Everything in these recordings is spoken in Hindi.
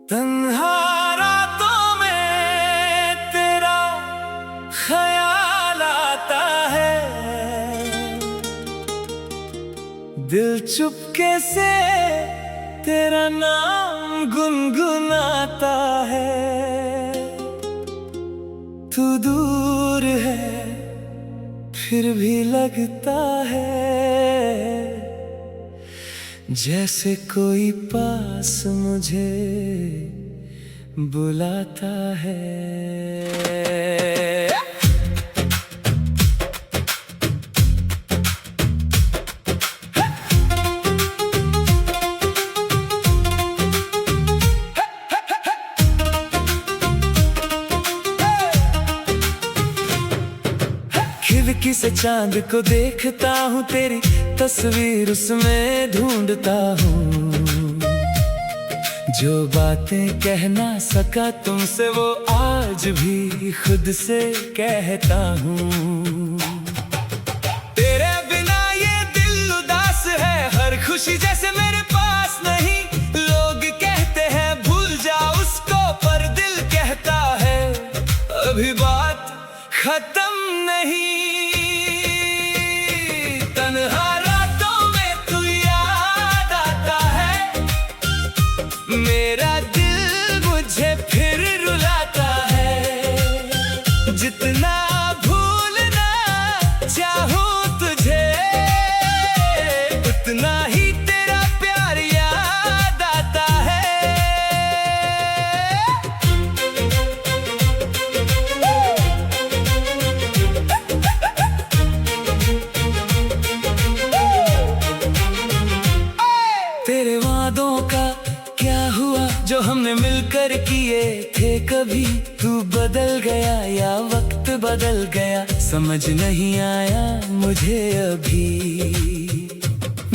तन्हा रातों में तेरा ख्याल आता है, दिल चुपके से तेरा नाम गुनगुनाता है। तू दूर है फिर भी लगता है जैसे कोई पास मुझे बुलाता है। खिड़की से चांद को देखता हूँ, तेरी तस्वीर उसमें ढूंढता हूँ। जो बातें कह ना सका तुमसे वो आज भी खुद से कहता हूँ। तेरे बिना ये दिल उदास है, हर खुशी जैसे मेरे पास नहीं। लोग कहते हैं भूल जा उसको, पर दिल कहता है अभी बात खत्म नहीं। तन्हा रातों में तू याद आता है, मेरा दिल मुझे फिर रुलाता है। जितना भूलना चाहूं तुझे, उतना ही तेरा प्यार याद आता है। तेरे वादों का क्या हुआ जो हमने मिलकर किए थे कभी? तू बदल गया या वक्त बदल गया, समझ नहीं आया मुझे अभी।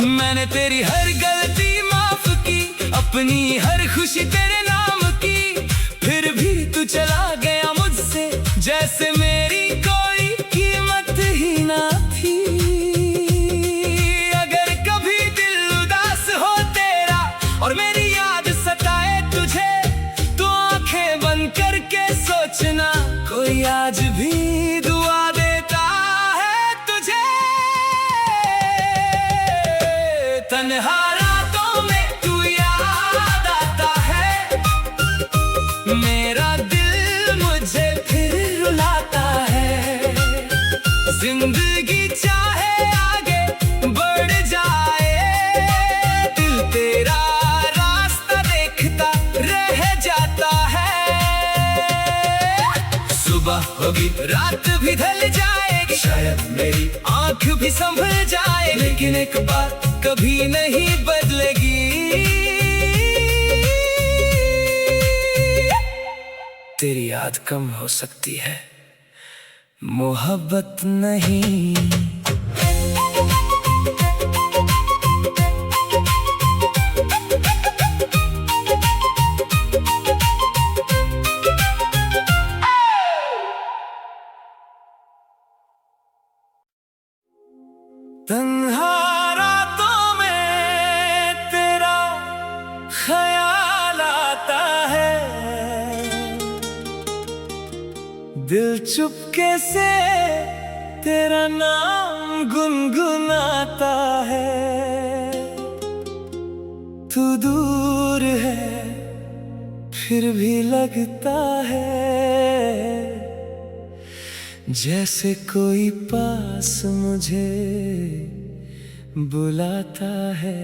मैंने तेरी हर गलती माफ की, अपनी हर खुशी तेरे नाम की। फिर भी तू चला गया मुझसे जैसे मेरी कोई कीमत ही ना थी। अगर कभी दिल उदास हो तेरा और मेरी याद सताए तुझे, तो आंखें बंद करके सोचना कोई आज भी दुआ देता है तुझे। तन्हा रातों में तू याद आता है, मेरा दिल मुझे फिर रुलाता है। जिंदगी चाहे आगे बढ़ जाए, दिल तेरा रास्ता देखता रह जाता है। सुबह होगी रात भी ढल जाएगी, शायद मेरी आंख भी संभल जाए, लेकिन एक बात कभी नहीं बदलेगी, तेरी याद कम हो सकती है, मोहब्बत नहीं। तन्हा रातों में तेरा ख्याल आता है, दिल चुपके से तेरा नाम गुनगुनाता है। तू दूर है फिर भी लगता है जैसे कोई पास मुझे बुलाता है।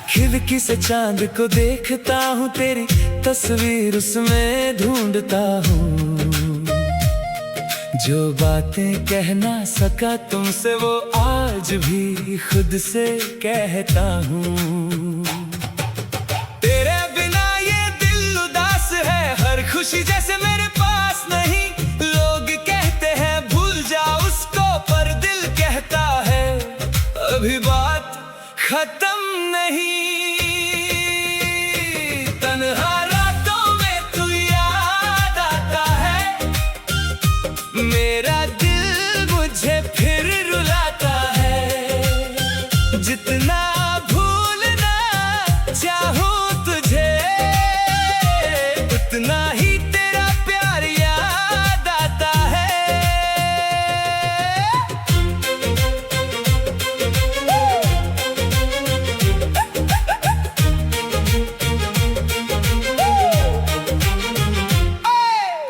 खिड़की से चांद को देखता हूँ, तेरी तस्वीर उसमें ढूंढता हूँ। जो बातें कह ना सका तुमसे वो आज भी खुद से कहता हूँ। तेरे बिना ये दिल उदास है, हर खुशी जैसे मेरे पास नहीं। लोग कहते हैं भूल जा उसको, पर दिल कहता है अभी बात खत्म नहीं। जितना भूलना चाहूं तुझे, उतना ही तेरा प्यार याद आता है।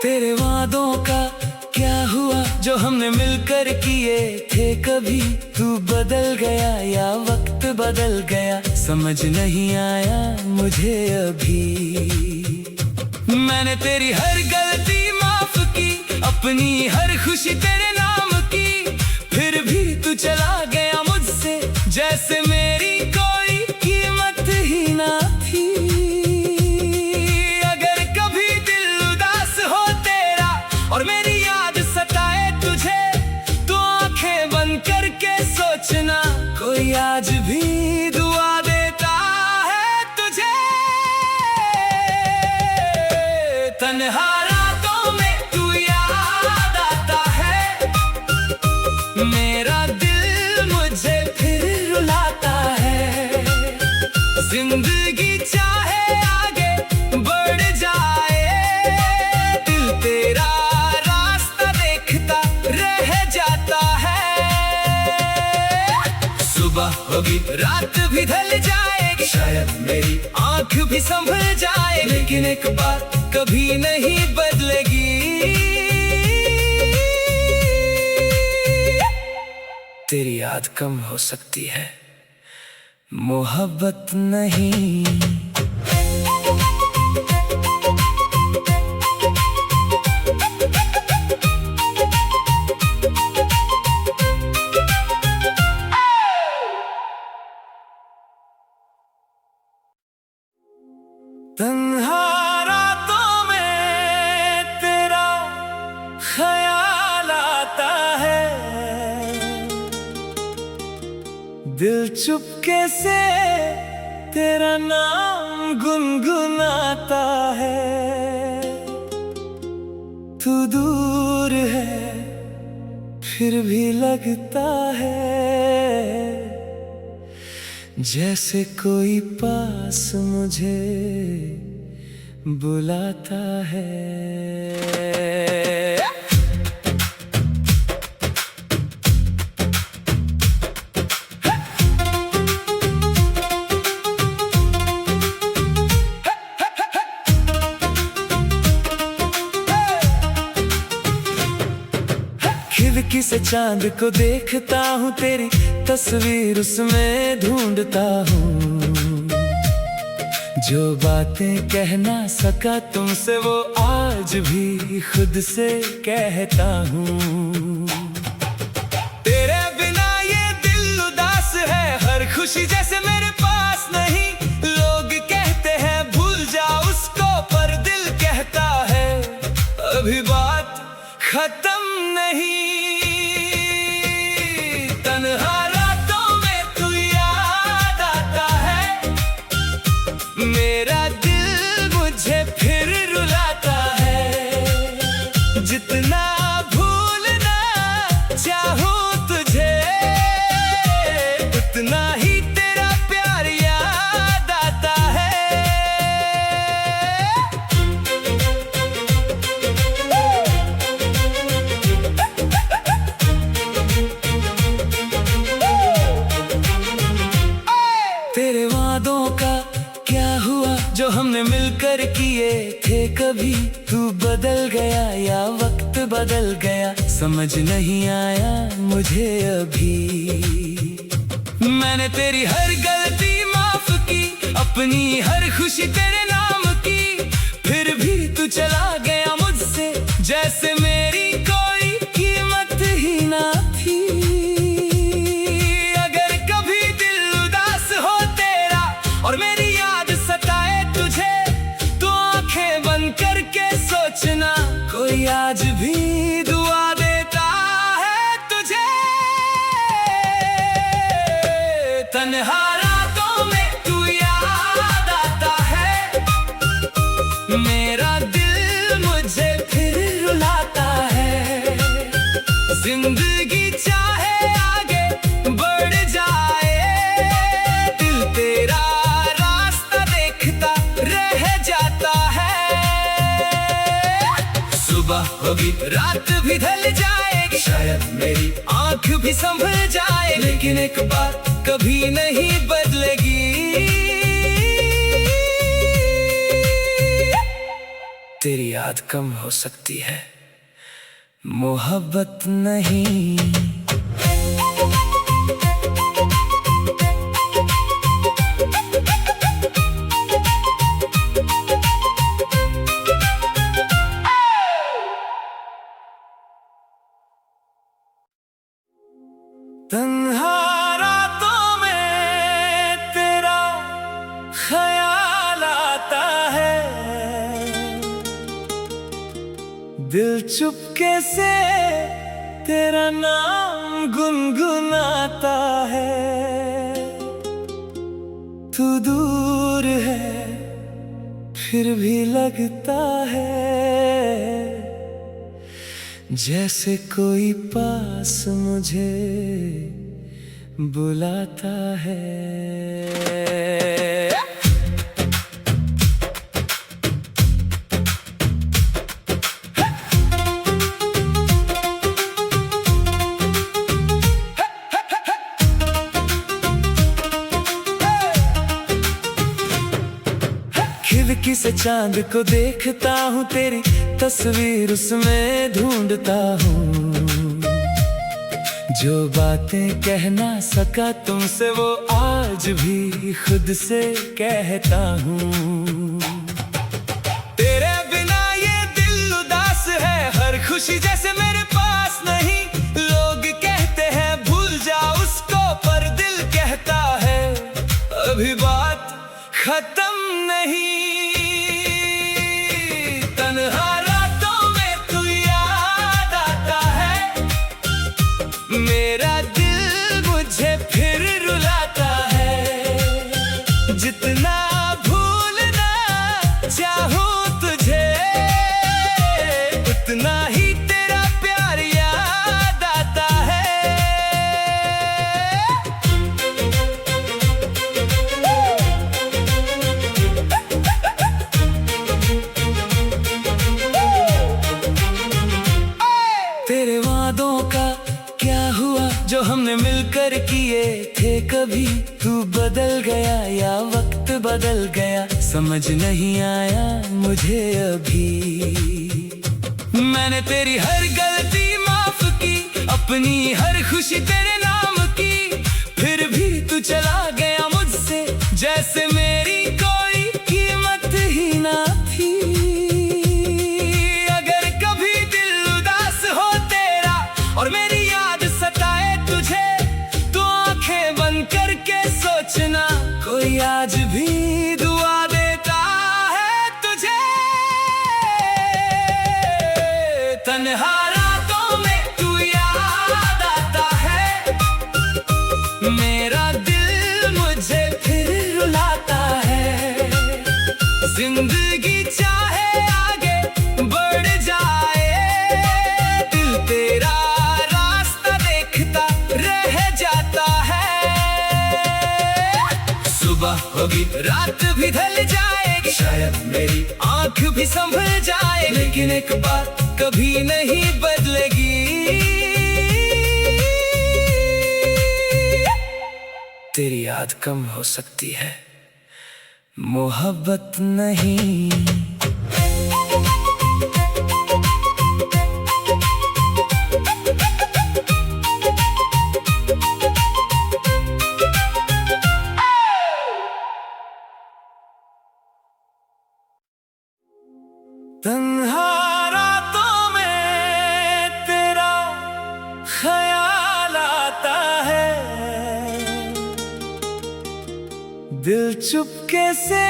तेरे वादों का क्या हुआ जो हमने मिलकर किए थे कभी? तू बदल गया या वक्त बदल गया, समझ नहीं आया मुझे अभी। मैंने तेरी हर गलती माफ की, अपनी हर खुशी तेरे नाम की, फिर भी तू चला गया मुझसे जैसे मेरी कोई कीमत ही ना थी। अगर कभी दिल उदास हो तेरा और मेरी याद सताए तुझे, तो आंखें बंद करके सोचना, कोई आज भी दुआ देता है तुझे। तन्हा रातों में तू याद आता है, मेरा दिल मुझे फिर रुलाता है। जिंदगी चाहे आगे बढ़ जाए, दिल तेरा रास्ता देखता रह जाता है। सुबह होगी रात भी ढल जाएगी, शायद मेरी आंख भी संभल जाए, लेकिन एक बात कभी नहीं बदलेगी, तेरी याद कम हो सकती है, मोहब्बत नहीं। तन्हा रातों में तेरा ख्याल आता है, दिल चुपके से तेरा नाम गुनगुनाता है। तू दूर है फिर भी लगता है, जैसे कोई पास मुझे बुलाता है। खिड़की से चांद को देखता हूँ, तेरी तस्वीर उसमें ढूंढता हूँ। जो बातें कह ना सका तुमसे, वो आज भी खुद से कहता हूँ। तेरे बिना ये दिल उदास है, हर खुशी जैसे मेरे पास नहीं। लोग कहते हैं भूल जा उसको, पर दिल कहता है अभी बात खत्म नहीं। तन्हा रातों में तू याद आता है, मेरा दिल मुझे फिर रुलाता है। जितना भूलना चाहूं तुझे, उतना ही तेरा प्यार याद आता है। तेरे वादों का क्या हुआ जो हमने मिलकर किए थे कभी? तू बदल गया या वक्त बदल गया, समझ नहीं आया मुझे अभी। मैंने तेरी हर गलती माफ की, अपनी हर खुशी तेरे नाम की, फिर भी तू चला गया मुझसे जैसे मेरी कोई कीमत ही ना थी। अगर कभी दिल उदास हो तेरा और मेरी याद सताए तुझे, तो आंखें बंद करके सोचना, कोई आज भी दुआ देता है तुझे। तन्हा रातों में तू याद आता है, मेरा दिल मुझे फिर रुलाता है। जिंदगी चाहे आगे बढ़ जाए, सुबह होगी रात भी ढल जाएगी, शायद मेरी आंख भी संभल जाए, लेकिन एक बात कभी नहीं बदलेगी, तेरी याद कम हो सकती है, मोहब्बत नहीं। तन्हा रातों में तेरा ख्याल आता है, दिल चुपके से तेरा नाम गुनगुनाता है। तू दूर है फिर भी लगता है जैसे कोई पास मुझे बुलाता है। खिड़की से चांद को देखता हूँ, तेरी तस्वीर उसमें ढूंढता हूँ। जो बातें कह ना सका तुमसे वो आज भी खुद से कहता हूँ। तेरे बिना ये दिल उदास है, हर खुशी जैसे मेरे पास नहीं। लोग कहते हैं भूल जा उसको, पर दिल कहता है अभी बात खत्म नहीं। तन्हा रातों में तू याद आता है, मेरा दिल मुझे फिर रुलाता है। जितना भूलना चाहूं तुझे, उतना ही तेरा प्यार याद आता है। तेरे वादों का क्या हुआ जो हमने मिलकर किए थे कभी? तू बदल गया या वक्त बदल गया, समझ नहीं आया मुझे अभी। मैंने तेरी हर गलती माफ की, अपनी हर खुशी तेरे नाम की, फिर भी तू चला गया मुझसे जैसे मेरी कोई कीमत ही ना थी। अगर कभी दिल उदास हो तेरा और मेरी याद सताए तुझे, तो आंखें बंद करके सोचना कोई आज भी दुआ देता है तुझे। तन्हा रातों में तू याद आता है, मेरा दिल मुझे फिर रुलाता है। जिंदगी चाहे आगे बढ़ जाए, दिल तेरा रास्ता देखता रह जाता है। सुबह होगी रात भी ढल जाएगी, शायद मेरी आंख भी संभल जाए, लेकिन एक बात कभी नहीं बदलेगी, तेरी याद कम हो सकती है, मोहब्बत नहीं। तन्हा रातों में तेरा ख्याल आता है, दिल चुपके से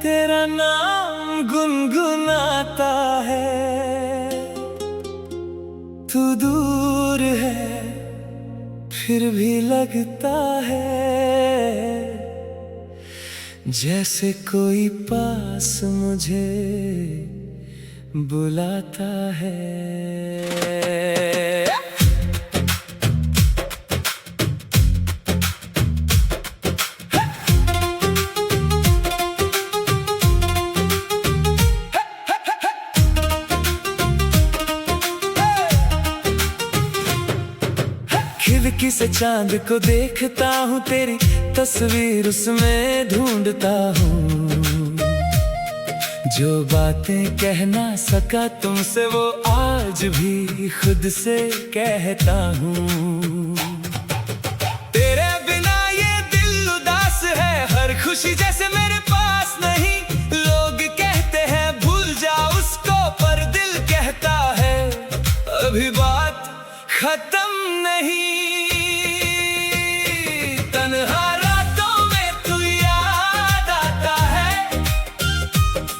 तेरा नाम गुनगुनाता है। तू दूर है फिर भी लगता है जैसे कोई पास मुझे बुलाता है। से चांद को देखता हूँ, तेरी तस्वीर उसमें ढूंढता हूँ। जो बातें कह ना सका तुमसे वो आज भी खुद से कहता हूँ। तेरे बिना ये दिल उदास है, हर खुशी जैसे मेरे पास नहीं। लोग कहते हैं भूल जा उसको, पर दिल कहता है अभी बात खत्म नहीं। तन्हा रातों में तू याद आता है,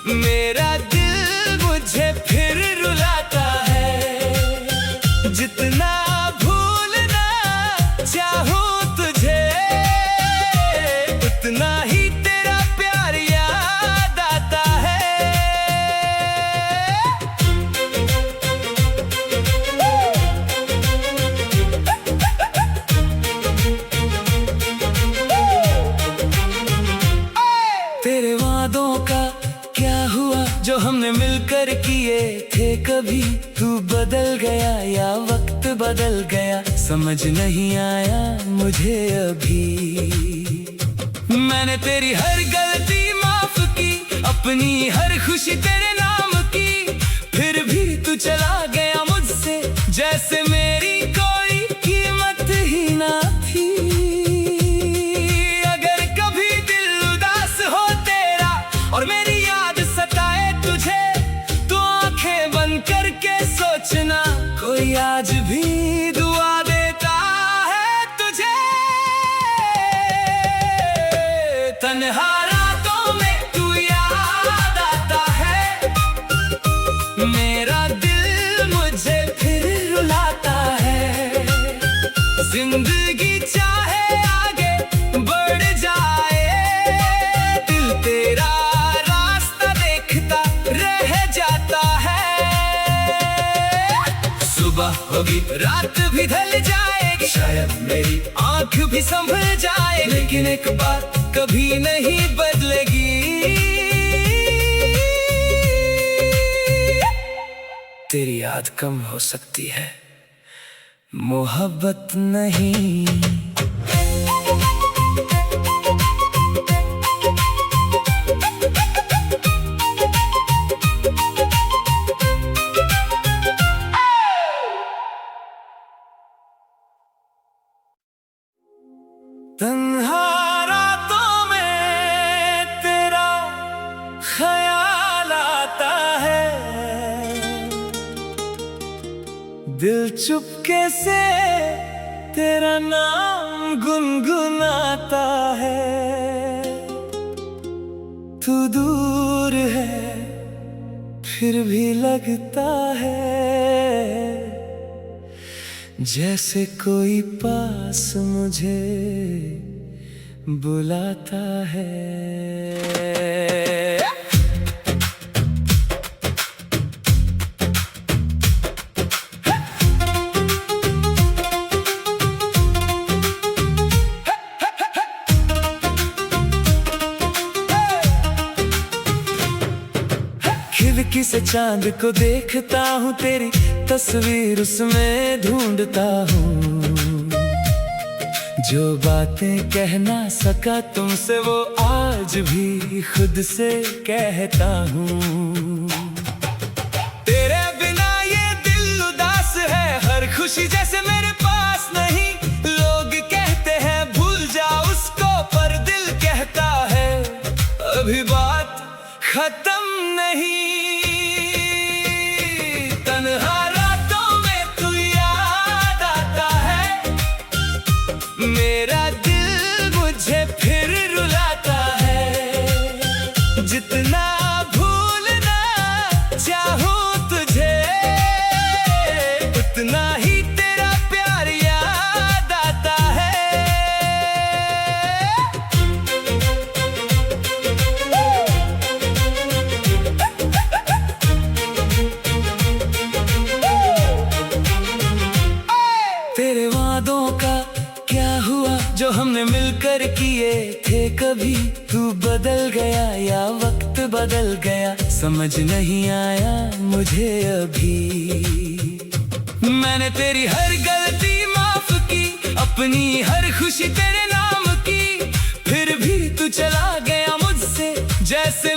मेरा दिल मुझे फिर रुलाता है। जितना भूलना चाहूं तुझे, उतना ही तेरा प्यार याद आता है। तेरे वादों का क्या हुआ जो हमने मिलकर किए थे कभी? तू बदल गया या वक्त बदल गया, समझ नहीं आया मुझे अभी। मैंने तेरी हर गलती माफ की, अपनी हर खुशी तेरे नाम की, फिर भी तू चला गया मुझसे जैसे मेरी कोई कीमत ही ना थी। अगर कभी दिल उदास हो तेरा और मेरी याद सताए तुझे, तो आंखें बंद करके सोचना कोई आज भी दुआ देता है तुझे। तन्हा रातों में तू याद आता है, मेरा दिल मुझे फिर रुलाता है। जिंदगी चाहे आगे बढ़ जाए, दिल तेरा रास्ता देखता रह जाता है। सुबह होगी रात भी ढल जाएगी, शायद मेरी आंख भी संभल जाए, लेकिन एक बात कभी नहीं बदलेगी, तेरी याद कम हो सकती है, मोहब्बत नहीं। तन्हा रातों में तेरा ख्याल आता है, दिल चुपके से तेरा नाम गुनगुनाता है। तू दूर है फिर भी लगता है जैसे कोई पास मुझे बुलाता है। खिड़की से चांद को देखता हूँ, तेरी तस्वीर उसमें ढूंढता हूँ। जो बातें कह ना सका तुमसे वो आज भी खुद से कहता हूँ। तेरे बिना ये दिल उदास है, हर खुशी जैसे मेरे पास नहीं। लोग कहते हैं भूल जा उसको, पर दिल कहता है अभी बात खत्म नहीं। तन्हा रातों में तू याद आता है, मेरा दिल मुझे फिर रुलाता है। जितना भूलना चाहूं तुझे, उतना ही तेरा प्यार याद आता है। तेरे वादों का क्या हुआ जो हमने मिलकर किए थे कभी? तू बदल गया या वक्त बदल गया, समझ नहीं आया मुझे अभी। मैंने तेरी हर गलती माफ की, अपनी हर खुशी तेरे नाम की, फिर भी तू चला गया मुझसे जैसे